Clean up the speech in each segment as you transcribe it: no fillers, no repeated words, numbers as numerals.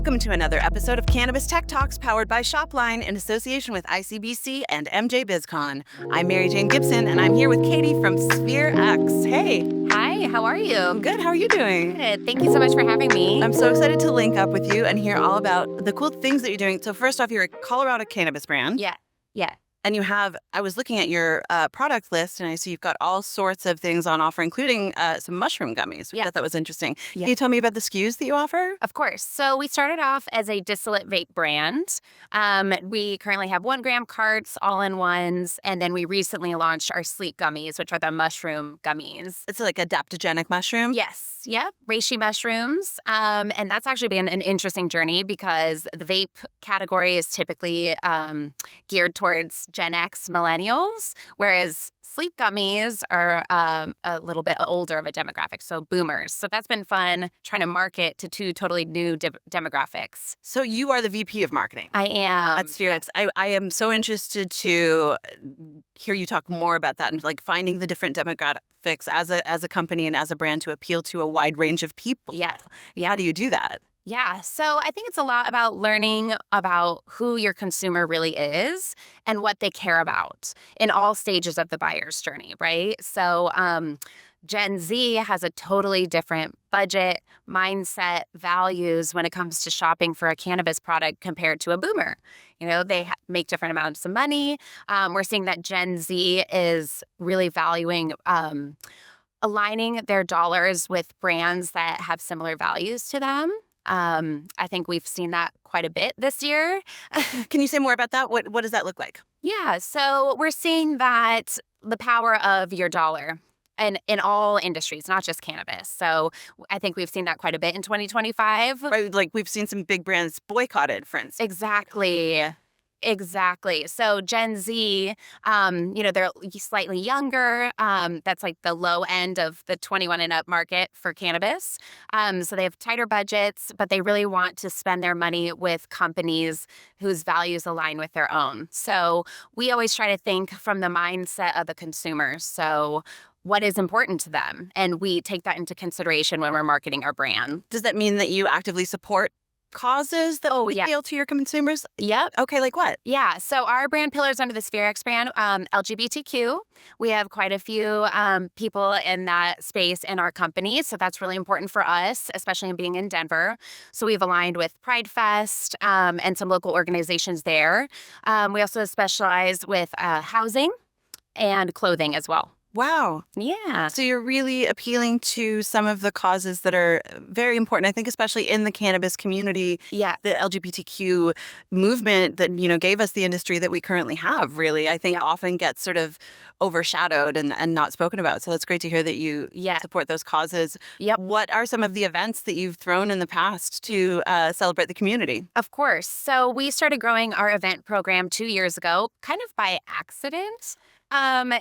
Welcome to another episode of Cannabis Tech Talks powered by Shopline in association with ICBC and MJ BizCon. I'm Mary Jane Gibson, and I'm here with Katie from SphereX. Hey. Hi, how are you? I'm good. How are you doing? Good. Thank you so much for having me. I'm so excited to link up with you and hear all about the cool things that you're doing. So first off, you're a Colorado cannabis brand. Yeah. And you have, I was looking at your product list, and I see you've got all sorts of things on offer, including some mushroom gummies, which I thought was interesting. Yeah. Can you tell me about the SKUs that you offer? Of course. So we started off as a distillate vape brand. We currently have 1 gram carts, all-in-ones, and then we recently launched our sleep gummies, which are the mushroom gummies. It's like adaptogenic mushroom? Yes. Yep. Reishi mushrooms. And that's actually been an interesting journey because the vape category is typically geared towards Gen X millennials, whereas sleep gummies are a little bit older of a demographic, so boomers. So that's been fun trying to market to 2 totally new demographics. So you are the VP of marketing. I am. At SphereX. I am so interested to hear you talk more about that and like finding the different demographics as a company and as a brand to appeal to a wide range of people. Yeah. How do you do that? Yeah. So I think it's a lot about learning about who your consumer really is and what they care about in all stages of the buyer's journey, right? So Gen Z has a totally different budget, mindset, values when it comes to shopping for a cannabis product compared to a boomer. You know, they make different amounts of money. We're seeing that Gen Z is really valuing aligning their dollars with brands that have similar values to them. I think we've seen that quite a bit this year. Can you say more about that? What does that look like? Yeah, so we're seeing that the power of your dollar and in all industries, not just cannabis. So I think we've seen that quite a bit in 2025. Right, like we've seen some big brands boycotted, for instance. Exactly. So Gen Z, they're slightly younger. That's like the low end of the 21 and up market for cannabis. So they have tighter budgets, but they really want to spend their money with companies whose values align with their own. So we always try to think from the mindset of the consumer. So what is important to them? And we take that into consideration when we're marketing our brand. Does that mean that you actively support causes that appeal to your consumers? Yep. Okay, like what? Yeah. So our brand pillars under the SphereX brand, LGBTQ. We have quite a few people in that space in our company. So that's really important for us, especially in being in Denver. So we've aligned with Pride Fest and some local organizations there. We also specialize with housing and clothing as well. Wow. Yeah. So you're really appealing to some of the causes that are very important, I think, especially in the cannabis community. Yeah. The LGBTQ movement that, gave us the industry that we currently have, really, I think often gets sort of overshadowed and not spoken about. So that's great to hear that you support those causes. Yep. What are some of the events that you've thrown in the past to celebrate the community? Of course. So we started growing our event program 2 years ago, kind of by accident.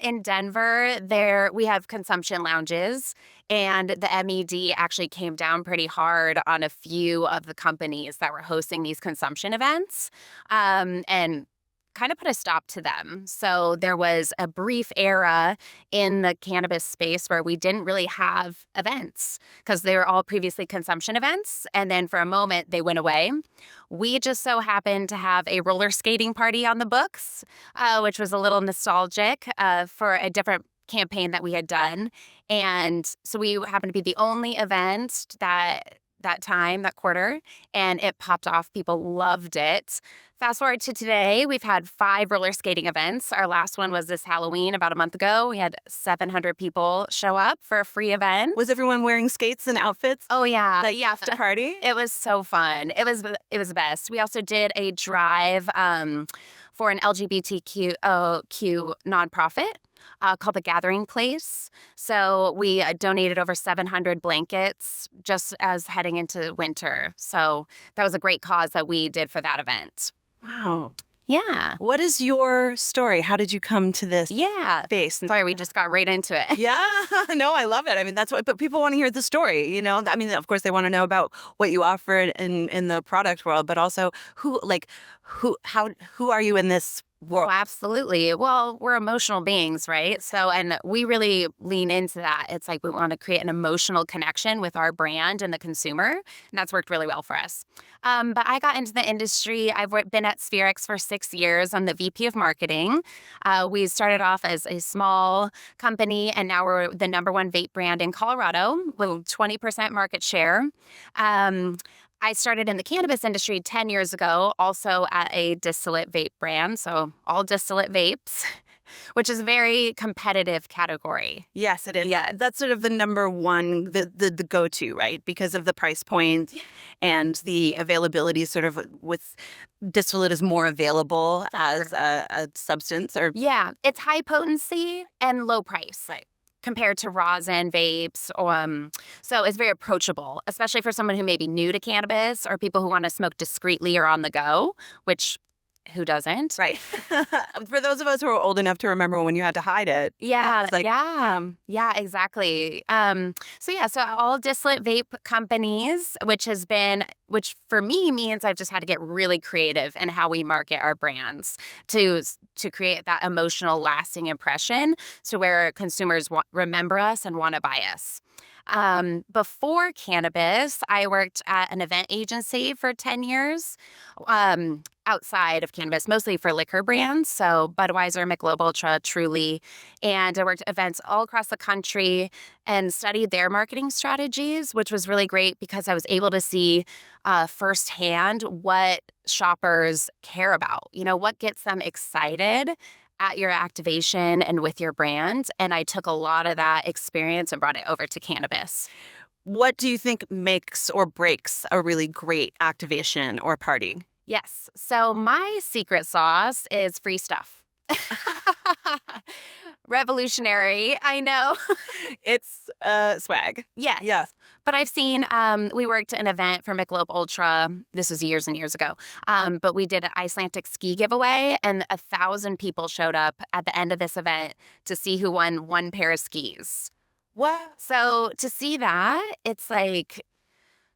In Denver, we have consumption lounges, and the MED actually came down pretty hard on a few of the companies that were hosting these consumption events, and kind of put a stop to them. So there was a brief era in the cannabis space where we didn't really have events because they were all previously consumption events. And then for a moment, they went away. We just so happened to have a roller skating party on the books, which was a little nostalgic for a different campaign that we had done. And so we happened to be the only event that quarter, and it popped off. People loved it. Fast forward to today, we've had 5 roller skating events. Our last one was this Halloween about a month ago. We had 700 people show up for a free event. Was everyone wearing skates and outfits? Oh, yeah. The after party? It was so fun. It was the best. We also did a drive for an LGBTQ nonprofit. Called The Gathering Place. So we donated over 700 blankets just as heading into winter. So that was a great cause that we did for that event. Wow. Yeah. What is your story? How did you come to this space? Sorry, we just got right into it. Yeah. No, I love it. I mean, that's what, but people want to hear the story, I mean, of course they want to know about what you offer in the product world, but also who are you in this Well, absolutely. Well, we're emotional beings, right? So, and we really lean into that. It's like we want to create an emotional connection with our brand and the consumer, and that's worked really well for us. But I got into the industry. Been at SphereX for 6 years. I'm the VP of marketing. We started off as a small company, and now we're the #1 vape brand in Colorado with 20% market share. Um, I started in the cannabis industry 10 years ago, also at a distillate vape brand. So all distillate vapes, which is a very competitive category. Yes, it is. Yeah, that's sort of the number one, the go-to, right? Because of the price point and the availability sort of with distillate is more available as a substance or Yeah, it's high potency and low price. right. Compared to rosin vapes. So it's very approachable, especially for someone who may be new to cannabis or people who want to smoke discreetly or on the go, which who doesn't? Right. For those of us who are old enough to remember when you had to hide it. Yeah, It's like, yeah, exactly. So all distillate vape companies, which for me means I've just had to get really creative in how we market our brands to create that emotional, lasting impression, so where consumers remember us and want to buy us. Before cannabis, I worked at an event agency for 10 years. Outside of cannabis, mostly for liquor brands, so Budweiser, Michelob Ultra, Truly, and I worked events all across the country and studied their marketing strategies, which was really great because I was able to see firsthand what shoppers care about. You know, what gets them excited at your activation and with your brand, and I took a lot of that experience and brought it over to cannabis. what do you think makes or breaks a really great activation or party? Yes. So my secret sauce is free stuff. Revolutionary, I know. It's swag. Yes. Yeah. But I've seen, we worked an event for Michelob Ultra. This was years and years ago. But we did an Icelandic ski giveaway, and 1,000 people showed up at the end of this event to see who won one pair of skis. What? So to see that, it's like,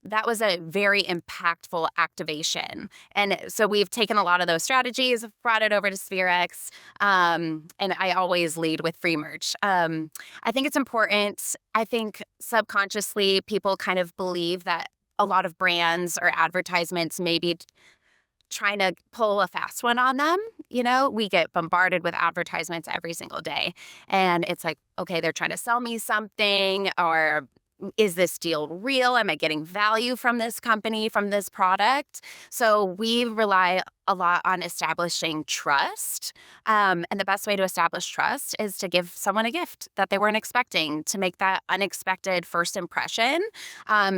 that was a very impactful activation. And so we've taken a lot of those strategies, brought it over to SphereX, and I always lead with free merch. I think it's important. I think subconsciously people kind of believe that a lot of brands or advertisements may be trying to pull a fast one on them. You know, we get bombarded with advertisements every single day. And it's like, okay, they're trying to sell me something, or is this deal real? Am I getting value from this company, from this product? So we rely a lot on establishing trust. And the best way to establish trust is to give someone a gift that they weren't expecting, to make that unexpected first impression.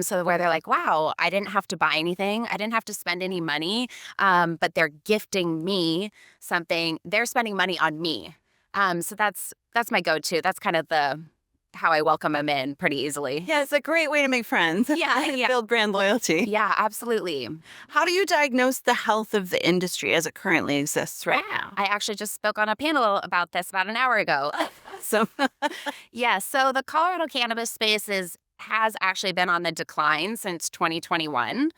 So where they're like, wow, I didn't have to buy anything. I didn't have to spend any money, but they're gifting me something. They're spending money on me. So that's my go-to. That's kind of how I welcome them in pretty easily. Yeah, it's a great way to make friends. Yeah. Build brand loyalty. Yeah, absolutely. How do you diagnose the health of the industry as it currently exists right Yeah. now? I actually just spoke on a panel about this about an hour ago. So, Yeah, so the Colorado cannabis space has actually been on the decline since 2021.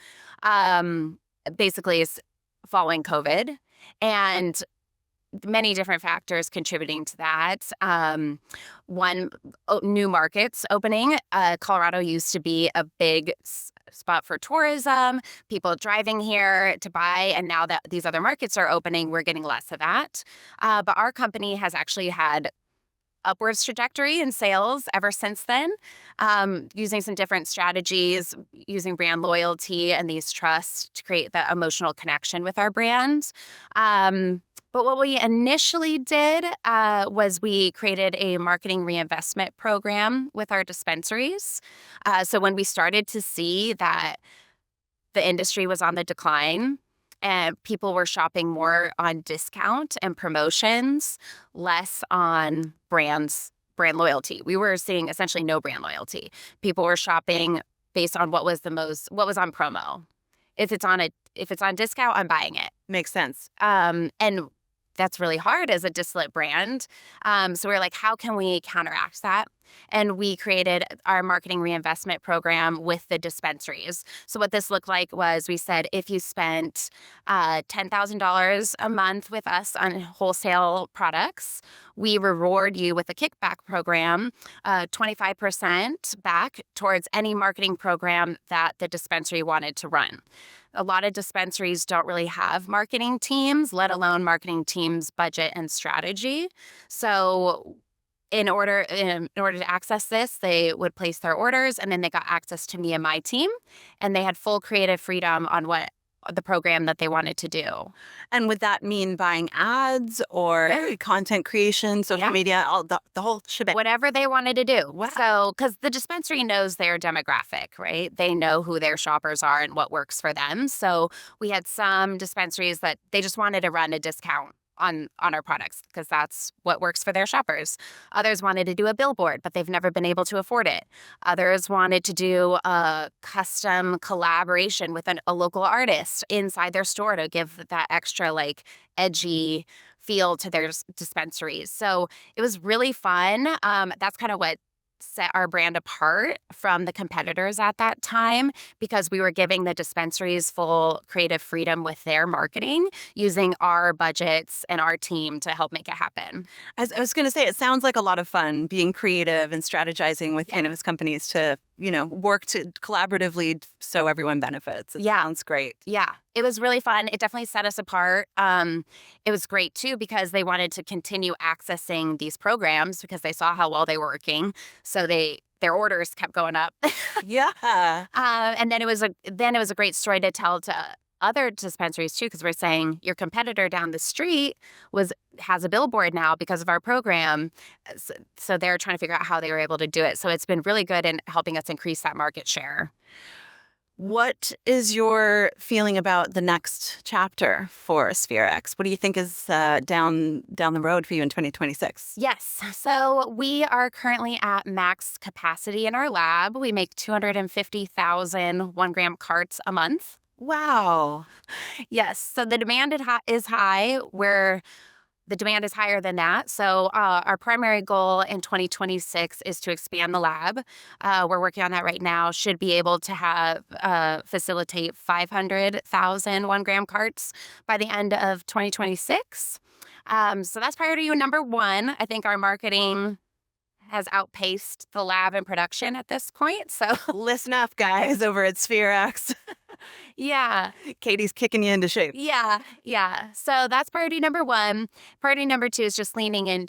Basically, it's following COVID, and many different factors contributing to that. One, new markets opening. Colorado used to be a big spot for tourism, people driving here to buy, and now that these other markets are opening, we're getting less of that. But our company has actually had upwards trajectory in sales ever since then, using some different strategies, using brand loyalty and these trusts to create that emotional connection with our brand. But what we initially did was we created a marketing reinvestment program with our dispensaries. So when we started to see that the industry was on the decline and people were shopping more on discount and promotions, less on brand loyalty. We were seeing essentially no brand loyalty. People were shopping based on what was on promo. If it's on discount, I'm buying it. makes sense. And that's really hard as a distillate brand. So we're like, how can we counteract that? and we created our marketing reinvestment program with the dispensaries. So what this looked like was we said, if you spent $10,000 a month with us on wholesale products, we reward you with a kickback program, 25% back towards any marketing program that the dispensary wanted to run. A lot of dispensaries don't really have marketing teams, let alone marketing teams' budget and strategy. So in order to access this, they would place their orders, and then they got access to me and my team, and they had full creative freedom on what the program that they wanted to do. And would that mean buying ads or content creation, social media, all the whole shebang? Whatever they wanted to do. Wow. So, because the dispensary knows their demographic, right? They know who their shoppers are and what works for them. So we had some dispensaries that they just wanted to run a discount on our products because that's what works for their shoppers. Others wanted to do a billboard, but they've never been able to afford it. Others wanted to do a custom collaboration with a local artist inside their store to give that extra like edgy feel to their dispensaries. So it was really fun. That's kind of what set our brand apart from the competitors at that time, because we were giving the dispensaries full creative freedom with their marketing, using our budgets and our team to help make it happen. As I was going to say, it sounds like a lot of fun being creative and strategizing with cannabis companies to, work to collaboratively so everyone benefits. It sounds great. Yeah, it was really fun. It definitely set us apart. It was great, too, because they wanted to continue accessing these programs because they saw how well they were working. So their orders kept going up. Yeah. And then it was a great story to tell to other dispensaries too, because we're saying your competitor down the street has a billboard now because of our program. So they're trying to figure out how they were able to do it. So it's been really good in helping us increase that market share. What is your feeling about the next chapter for SphereX? What do you think is down the road for you in 2026? Yes. So we are currently at max capacity in our lab. We make 250,000 1-gram carts a month. Wow. Yes. So the demand is high. The demand is higher than that. So our primary goal in 2026 is to expand the lab. We're working on that right now. Should be able to have facilitate 500,000 1-gram carts by the end of 2026. So that's priority number one. I think our marketing has outpaced the lab in production at this point. So listen up, guys, over at SphereX. Yeah. Katie's kicking you into shape. Yeah. So that's priority number one. Priority number two is just leaning in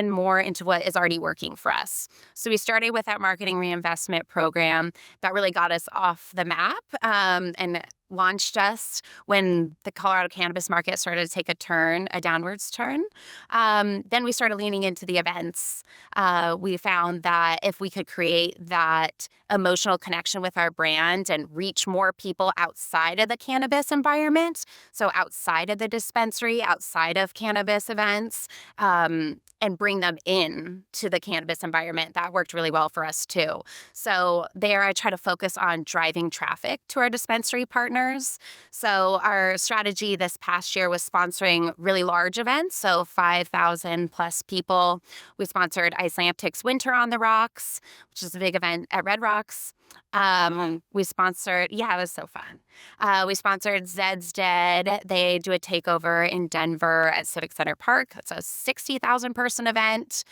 more into what is already working for us. So we started with that marketing reinvestment program that really got us off the map and launched us when the Colorado cannabis market started to take a downwards turn. Then we started leaning into the events. We found that if we could create that emotional connection with our brand and reach more people outside of the cannabis environment, so outside of the dispensary, outside of cannabis events, and bring them in to the cannabis environment, that worked really well for us too. So there I try to focus on driving traffic to our dispensary partners. So our strategy this past year was sponsoring really large events, so 5,000 plus people. We sponsored Icelantic's Winter on the Rocks, which is a big event at Red Rocks. We sponsored, it was so fun. We sponsored Zed's Dead. They do a takeover in Denver at Civic Center Park. It's a 60,000 person event.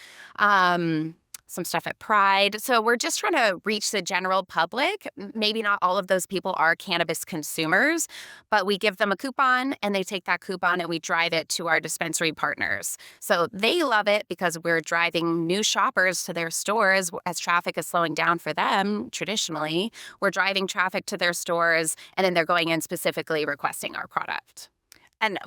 Some stuff at Pride. So we're just trying to reach the general public. Maybe not all of those people are cannabis consumers, but we give them a coupon and they take that coupon and we drive it to our dispensary partners. So they love it because we're driving new shoppers to their stores as traffic is slowing down for them traditionally. We're driving traffic to their stores and then they're going in specifically requesting our product. And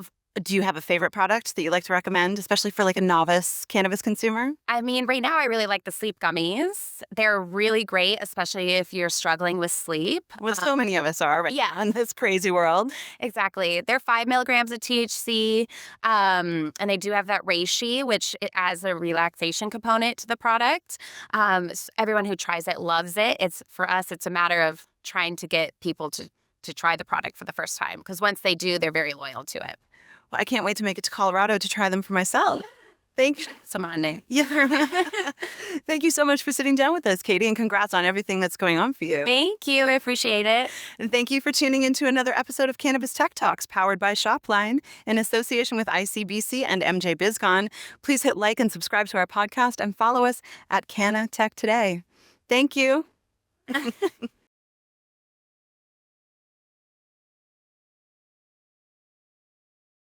do you have a favorite product that you like to recommend, especially for like a novice cannabis consumer? I mean, right now I really like the sleep gummies. They're really great, especially if you're struggling with sleep. Well, so many of us are right now in this crazy world. Exactly. They're 5 milligrams of THC, and they do have that Reishi, which it adds a relaxation component to the product. Everyone who tries it loves it. For us, it's a matter of trying to get people to try the product for the first time, because once they do, they're very loyal to it. Well, I can't wait to make it to Colorado to try them for myself. Thank you. Samane. Yeah. Thank you so much for sitting down with us, Katie, and congrats on everything that's going on for you. Thank you. I appreciate it. And thank you for tuning into another episode of Cannabis Tech Talks, powered by Shopline in association with ICBC and MJ BizCon. Please hit like and subscribe to our podcast and follow us at Canna Tech Today. Thank you.